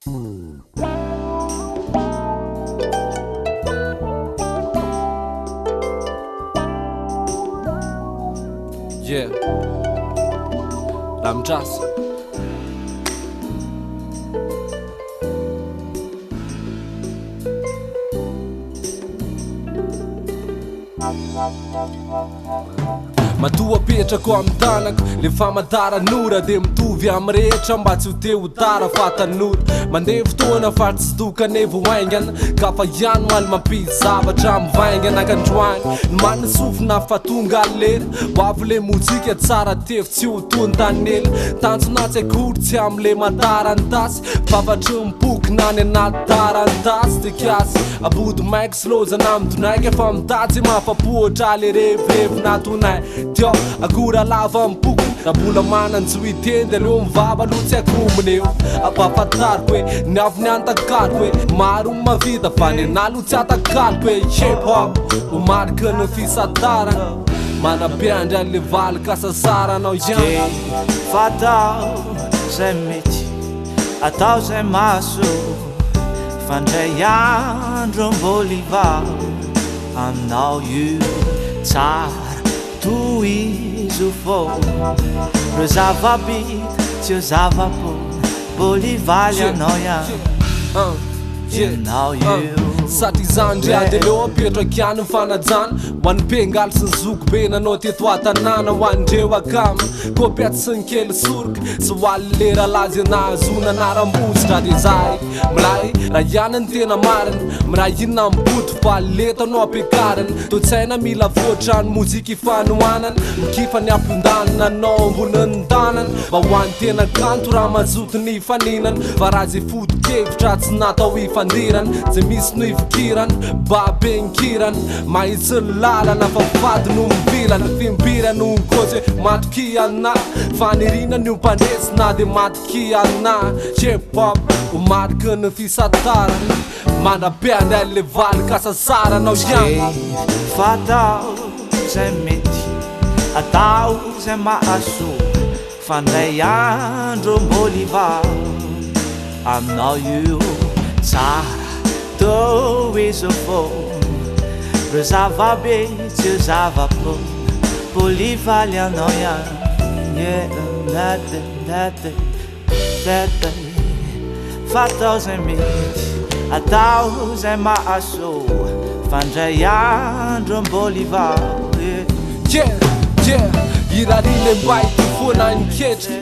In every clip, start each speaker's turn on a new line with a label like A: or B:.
A: Yeah, I'm just Matua petrako amy tanako, le famantaran'ora de mitovy amy rehetra mba tsy ho te ho tara fa tanora. Mandeha fotoana fa tsy tokane voaingana, ka fa ihany maly mampizy zavatra mivaingana ankandroany. Ny manana sofina fa tonga lera, ho avy le mozika tsara tefy tsy ho tony tanela. Tanjona tsy akory tsy am'le matarantasy, favatry mipoky nany anaty tarantasy. De kiasy abody maiky sy lozana midonaiky, efa mitatsy mafapohatra le revirevy natonay. Tio akora lava mipoky, na mbola manan-jo iteny aleo mivava aloha tsy akombiny eo. Ampahafantariko hoe ny avy ny antakariko hoe maro ny mavita fa ny anahy aloha tsy atakaliko hoe hip hop ho mariky ny fisatarana, manabeandry an'le valika sasaranao ihany.
B: Fatao zay mety, atao zay mahasoa, fandray andro mboliva aminao io tsara tohizo foana. Reo zava-bita tsy ho zava-po, mbolivaly anao ihany ianao io.
A: Satria zany ndre adeleo apetraky any mifanajana, ho an'ny mpengaly sy ny zoko be nanao teto an-tanàna. Ho andreo akama kopyaty sy ny kely soroky, sy ho aly lera lazy anahazona anaram-bositra. De zahay milay raha ihany ny tena marina, miraha inona miboto fa leto anao ampiakarana. To-tsaina mila voatra ny mozika ifanohanana, mikifa ny ampiondalina anao amboniny tanana, mba ho an'ny tena kanto raha mazoto ny faninana. Fa raha zay foto-kevitra tsy natao ifandirana, zay misy no fikirana, babenkirana, mahitsy ny lalana fa fady no mivilana. Fimbira no nikozy matoky ana, fanirina ny mpandraitsy na de matoky ana. Hip hop ho mariky ny fisatarana, manabeany an'le valika sasaranao ihany.
B: Fatao zay mety, atao zay mahasoa, fandray andro mboliva aminao io tsara tohizo foana. Reo zava-be tsy ho zava-po, mbolivaly anao ihany. Fatao zay mety, atao zay mahasoa, fandray andro mboliva.
A: Irarile mba itifona niketriky,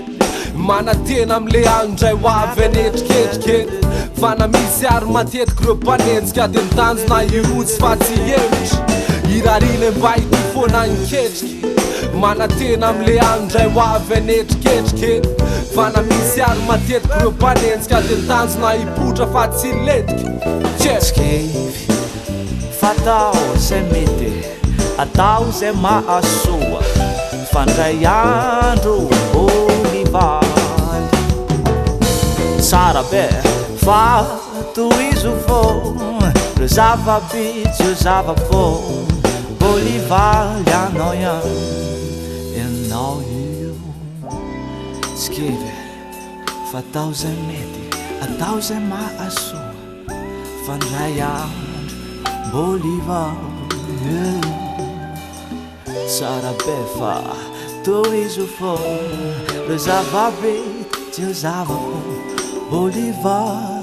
A: manatena am'le andray ho avy anetriketrikety. Fa na misy ary matetiky reo mpanenjika de mitanjona irotsy fa tsy hevitry. Irarile mba itifona niketriky, manatena am'le andray ho avy anetriketrikety. Fa na misy ary matetiky reo mpanenjika de mitanjona ipotra fa tsy letiky.
B: Skevy fatao zay mety, atao zay mahasoa, fandray andro mbolivaly tsara be fa tohizo foana. Reo zava-bita tsy ho zava-po, mbolivaly anao ihany ianao io. Skevy fatao zay mety, atao zay mahasoa, fandray andro mbolivaly tsara be fa tohizo foana. Reo zava-bita tsy ho zava-po, mbolivaly